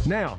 Now,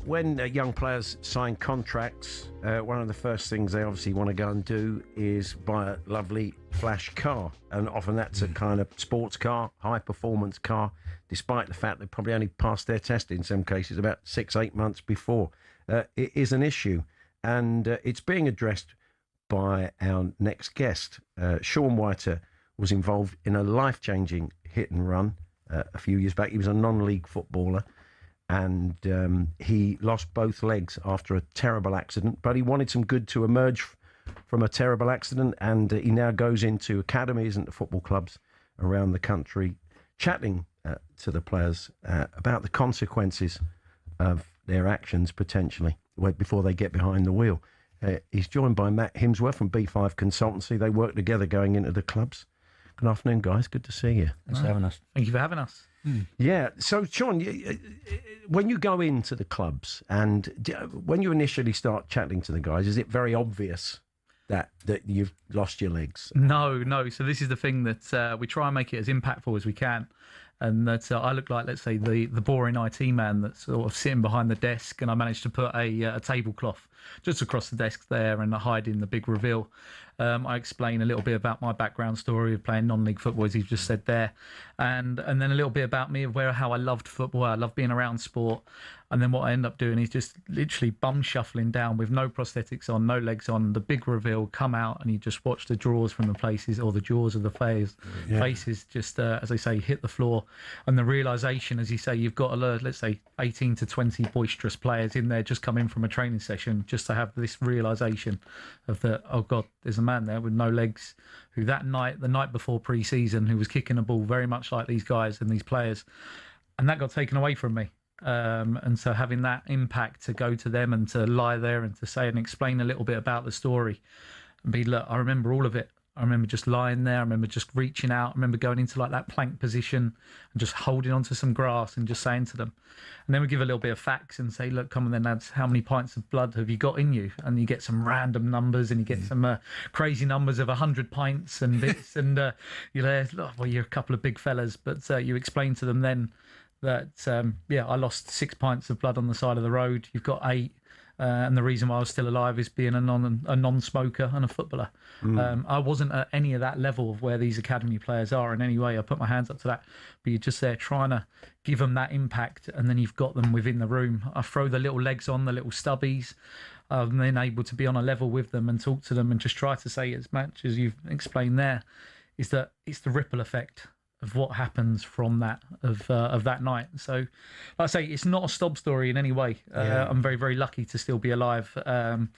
when young players sign contracts, one of the first things they obviously want to go and do is buy a lovely flash car. And often that's a kind of sports car, high-performance car, despite the fact they probably only passed their test in some cases about 6-8 months before. It is an issue, and it's being addressed by our next guest. Shaun Whiter was involved in a life-changing hit and run a few years back. He was a non-league footballer, and he lost both legs after a terrible accident, but he wanted some good to emerge from a terrible accident, and he now goes into academies and football clubs around the country chatting to the players about the consequences of their actions potentially before they get behind the wheel. He's joined by Matt Himsworth from B5 Consultancy. They work together going into the clubs. Good afternoon, guys. Good to see you. Thanks for having us. Thank you for having us. Yeah. So, Shaun, when you go into the clubs and when you initially start chatting to the guys, is it very obvious that you've lost your legs? No. So this is the thing that we try and make it as impactful as we can. And that I look like, let's say, the boring IT man that's sort of sitting behind the desk, and I managed to put a tablecloth just across the desk there and hide in the big reveal. I explain a little bit about my background story of playing non-league football, as you've just said there, and then a little bit about me of how I loved football. I love being around sport, and then what I end up doing is just literally bum shuffling down with no prosthetics on, no legs on, the big reveal, come out, and you just watch the jaws from the places, or the jaws of the faces just, as I say, hit the floor, and the realisation, as you say, you've got, let's say, 18 to 20 boisterous players in there just come in from a training session, just to have this realisation of that, oh God, there's a man there with no legs who the night before pre-season, who was kicking a ball very much like these guys and these players, and that got taken away from me. And so having that impact to go to them and to lie there and to say and explain a little bit about the story and be, look, I remember all of it. I remember just lying there. I remember just reaching out. I remember going into like that plank position and just holding onto some grass and just saying to them. And then we give a little bit of facts and say, look, come on then, lads, how many pints of blood have you got in you? And you get some random numbers, and you get some crazy numbers of 100 pints and bits. And you're there, well, you're a couple of big fellas. But you explain to them then that, I lost 6 pints of blood on the side of the road. You've got 8. And the reason why I was still alive is being a non-smoker and a footballer. I wasn't at any of that level of where these academy players are in any way. I put my hands up to that. But you're just there trying to give them that impact, and then you've got them within the room. I throw the little legs on, the little stubbies. I'm then able to be on a level with them and talk to them and just try to say, as much as you've explained there, is that it's the ripple effect of what happens from that of that night. So, like I say, it's not a sob story in any way. I'm very, very lucky to still be alive. And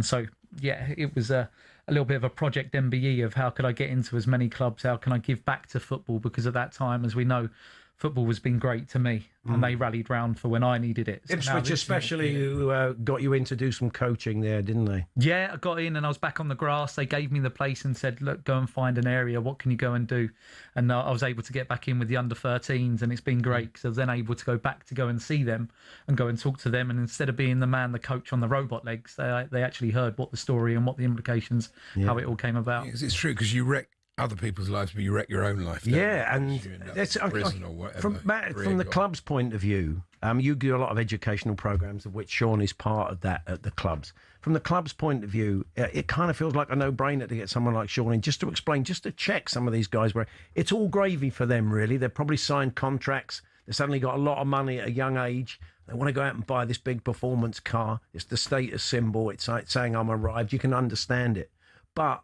so, it was a little bit of a project MBE of how could I get into as many clubs? How can I give back to football? Because at that time, as we know, football has been great to me, and they rallied round for when I needed it. So Ipswich especially, who got you in to do some coaching there, didn't they? Yeah, I got in and I was back on the grass. They gave me the place and said, look, go and find an area. What can you go and do? And I was able to get back in with the under-13s, and it's been great because I was then able to go back to go and see them and go and talk to them. And instead of being the coach on the robot legs, they actually heard what the story and what the implications, how it all came about. Yes, it's true, because you wreck other people's lives, but you wreck your own life. Yeah, and that's prison or whatever. From the club's point of view, you do a lot of educational programs, of which Shaun is part of that at the clubs. From the club's point of view, it kind of feels like a no-brainer to get someone like Shaun in, just to explain, just to check some of these guys where it's all gravy for them, really. They've probably signed contracts. They suddenly got a lot of money at a young age. They want to go out and buy this big performance car. It's the status symbol. It's like saying I'm arrived. You can understand it. But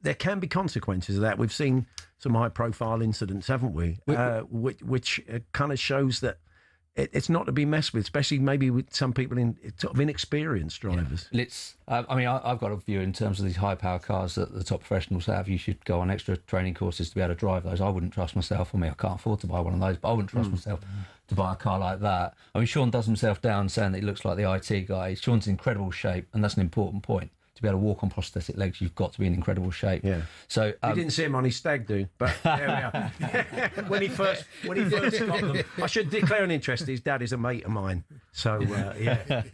there can be consequences of that. We've seen some high-profile incidents, haven't we? Which kind of shows that it's not to be messed with, especially maybe with some people sort of inexperienced drivers. Yeah. I've got a view in terms of these high-power cars that the top professionals have. You should go on extra training courses to be able to drive those. I wouldn't trust myself. I can't afford to buy one of those, but I wouldn't trust myself to buy a car like that. Shaun does himself down saying that he looks like the IT guy. Shaun's in incredible shape, and that's an important point. To to be able to walk on prosthetic legs, you've got to be in incredible shape. Yeah. So you didn't see him on his stag do, but there we are. when he first got them, I should declare an interest. His dad is a mate of mine, so yeah.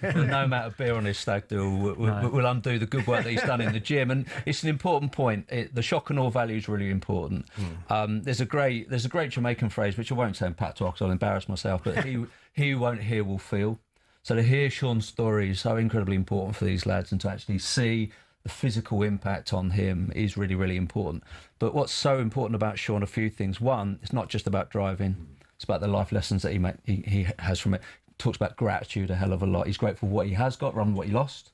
No amount of beer on his stag do will undo the good work that he's done in the gym, and it's an important point. The shock and awe value is really important. There's a great Jamaican phrase which I won't say in patois because I'll embarrass myself, but he who won't hear will feel. So to hear Shaun's story is so incredibly important for these lads, and to actually see the physical impact on him is really, really important. But what's so important about Shaun, a few things. One, it's not just about driving. It's about the life lessons that he has from it. He talks about gratitude a hell of a lot. He's grateful for what he has got rather than what he lost.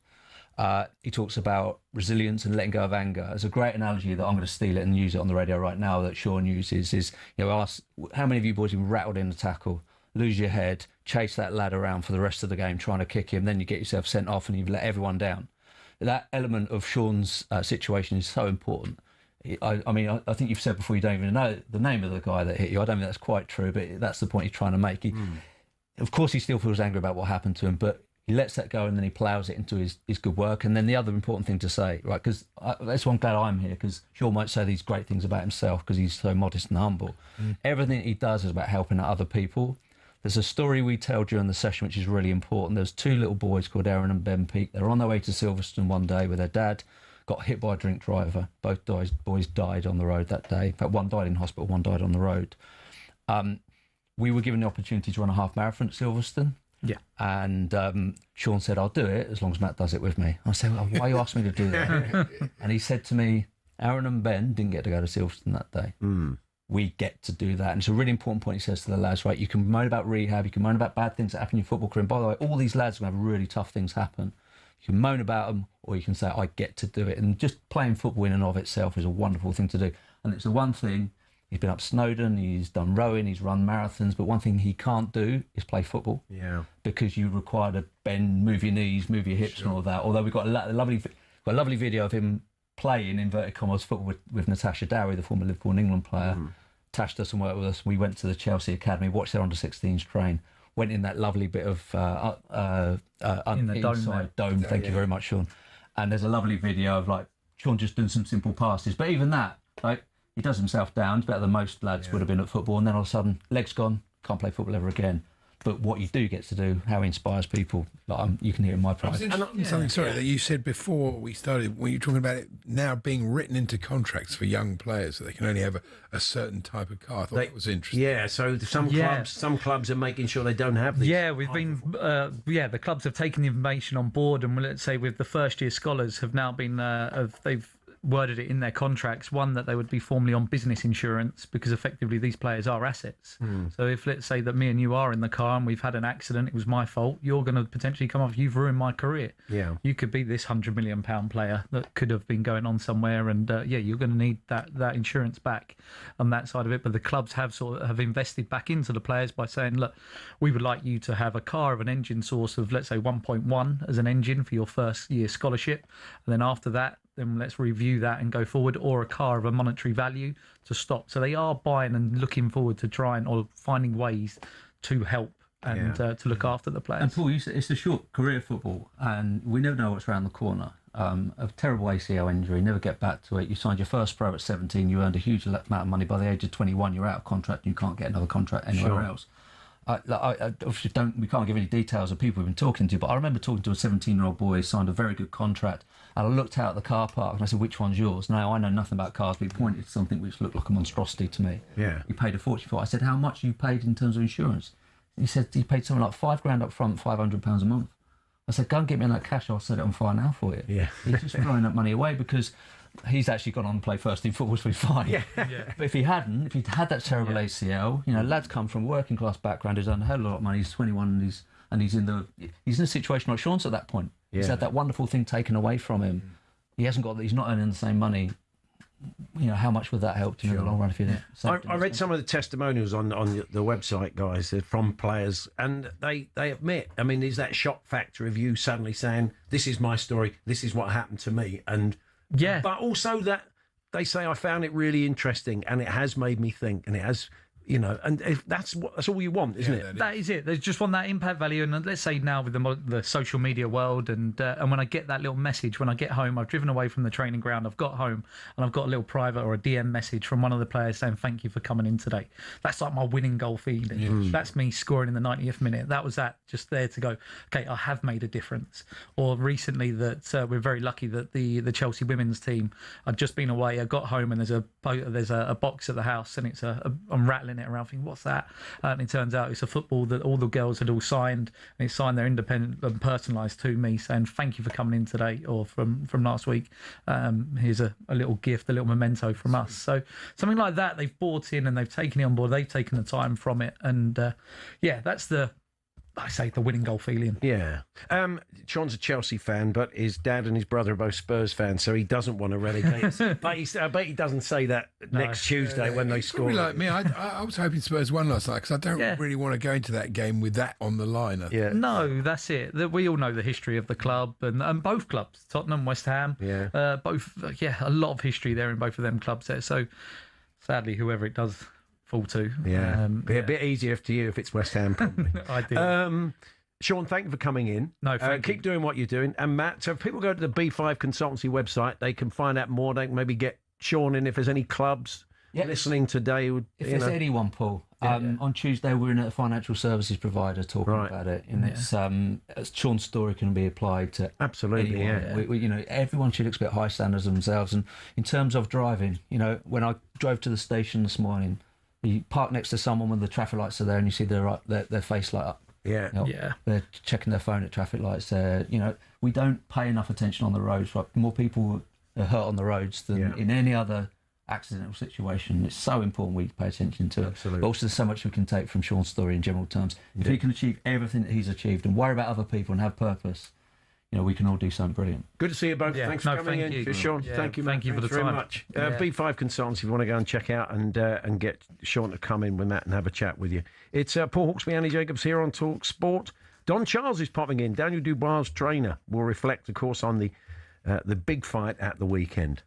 He talks about resilience and letting go of anger. There's a great analogy that I'm going to steal it and use it on the radio right now that Shaun uses is, ask how many of you boys have been rattled in a tackle, lose your head, chase that lad around for the rest of the game trying to kick him, then you get yourself sent off and you've let everyone down. That element of Shaun's situation is so important. I think you've said before you don't even know the name of the guy that hit you. I don't think that's quite true, but that's the point he's trying to make. Of course, he still feels angry about what happened to him, but he lets that go and then he ploughs it into his good work. And then the other important thing to say, right, because that's why I'm glad I'm here, because Shaun might say these great things about himself because he's so modest and humble. Everything he does is about helping other people. There's a story we tell during the session which is really important. There's two little boys called Aaron and Ben Peake. They're on their way to Silverstone one day with their dad, got hit by a drink driver. Both boys died on the road that day. In fact, one died in hospital, one died on the road. We were given the opportunity to run a half marathon at Silverstone. Yeah. And Shaun said, I'll do it as long as Matt does it with me. I said, well, why you asked me to do that? And he said to me, Aaron and Ben didn't get to go to Silverstone that day. We get to do that. And it's a really important point he says to the lads, right? You can moan about rehab, you can moan about bad things that happen in your football career. And by the way, all these lads are going to have really tough things happen. You can moan about them, or you can say, I get to do it. And just playing football in and of itself is a wonderful thing to do. And it's the one thing, he's been up Snowdon, he's done rowing, he's run marathons, but one thing he can't do is play football. Yeah. Because you require to bend, move your knees, move your hips and all that. Although we've got a lovely video of him playing, inverted commas, football with Natasha Dowie, the former Liverpool and England player. Tash does some work with us. We went to the Chelsea Academy, watched their under-16s train, went in that lovely bit of in the inside dome. Thank you very much, Shaun. And there's a lovely video of like Shaun just doing some simple passes. But even that, like he does himself down. It's better than most lads would have been at football. And then all of a sudden, legs gone, can't play football ever again. But what you do get to do, how he inspires people, like you can hear in my pride. Something that you said before we started, when you were talking about it now being written into contracts for young players, that they can only have a certain type of car. I thought that was interesting. Yeah, so some clubs are making sure they don't have these. Yeah, we've been, the clubs have taken the information on board, and let's say with the first year scholars have now been, they've worded it in their contracts, one, that they would be formally on business insurance because effectively these players are assets. So if let's say that me and you are in the car and we've had an accident, it was my fault, you're going to potentially come off, you've ruined my career. Yeah, you could be this £100 million player that could have been going on somewhere, and you're going to need that insurance back on that side of it. But the clubs have invested back into the players by saying, look, we would like you to have a car of an engine source of let's say 1.1 as an engine for your first year scholarship, and then after that, then let's review that and go forward, or a car of a monetary value to stop. So they are buying and looking forward to trying or finding ways to help and to look after the players. And Paul, you said it's a short career football, and we never know what's around the corner. A terrible ACL injury, never get back to it. You signed your first pro at 17, you earned a huge amount of money. By the age of 21, you're out of contract and you can't get another contract anywhere else. I obviously we can't give any details of people we've been talking to, but I remember talking to a 17-year-old boy who signed a very good contract, and I looked out at the car park and I said, which one's yours? Now, I know nothing about cars, but he pointed to something which looked like a monstrosity to me. Yeah. He paid a fortune for it. I said, how much you paid in terms of insurance? He said he paid something like £5,000 up front, £500 a month. I said, go and get me that cash, I'll set it on fire now for you. Yeah. He's just throwing that money away because he's actually gone on to play first team football, so he's fine. Yeah. But if he'd had that terrible ACL, lads come from a working class background, he's done a hell of a lot of money, he's 21 and he's in a situation like Shaun's at that point. Yeah. He's had that wonderful thing taken away from him. He's not earning the same money. How much would that help in the long run if you didn't? I read some of the testimonials on the website, guys, from players, and they admit, I mean, there's that shock factor of you suddenly saying, this is my story, this is what happened to me, and but also that they say, I found it really interesting and it has made me think, and it has And if that's all you want, isn't it? That is it. There's just want that impact value, and let's say now with the social media world, and when I get that little message when I get home, I've driven away from the training ground, I've got home, and I've got a little private or a DM message from one of the players saying thank you for coming in today. That's like my winning goal feeling. That's me scoring in the 90th minute. That was that just there to go. Okay, I have made a difference. Or recently that we're very lucky that the Chelsea women's team. I'd just been away. I got home and there's a box at the house, and I'm rattling it around thinking, what's that? And it turns out it's a football that all the girls had all signed, and it's signed, they're independent and personalised to me, saying thank you for coming in today, or from last week. Here's a little gift, a little memento from us. So something like that, they've bought in and they've taken it on board, they've taken the time from it, and that's the winning goal feeling. Yeah. Sean's a Chelsea fan, but his dad and his brother are both Spurs fans, so he doesn't want to relegate. But I bet he doesn't say that next Tuesday when they score. Probably like me. I was hoping Spurs won last night because I don't really want to go into that game with that on the line. No, that's it. We all know the history of the club, and both clubs, Tottenham, West Ham, both. A lot of history there in both of them clubs there. So sadly, whoever it does fall to. Be a bit easier for you if it's West Ham, probably. I do. Sean, thank you for coming in. No, keep doing what you're doing. And Matt, so if people go to the B5 Consultancy website, they can find out more. They can maybe get Sean in if there's any clubs listening today. If there's anyone, Paul, on Tuesday we're in at a financial services provider talking about it, and it's Sean's story can be applied to absolutely anyone. We, everyone should expect high standards of themselves. And in terms of driving, when I drove to the station this morning, you park next to someone when the traffic lights are there, and you see their face light up. They're checking their phone at traffic lights. We don't pay enough attention on the roads. Right? More people are hurt on the roads than in any other accidental situation. It's so important we pay attention to it. Absolutely. But also there's so much we can take from Sean's story in general terms. If he can achieve everything that he's achieved and worry about other people and have purpose, we can all do something brilliant. Good to see you both. Thanks for coming in. Sean, thank you, Matt. Thank you for the very time. much. B5 Consultants, if you want to go and check out and get Sean to come in with Matt and have a chat with you. It's Paul Hawksbee, Andy Jacobs here on talkSPORT. Don Charles is popping in. Daniel Dubois' trainer will reflect, of course, on the big fight at the weekend.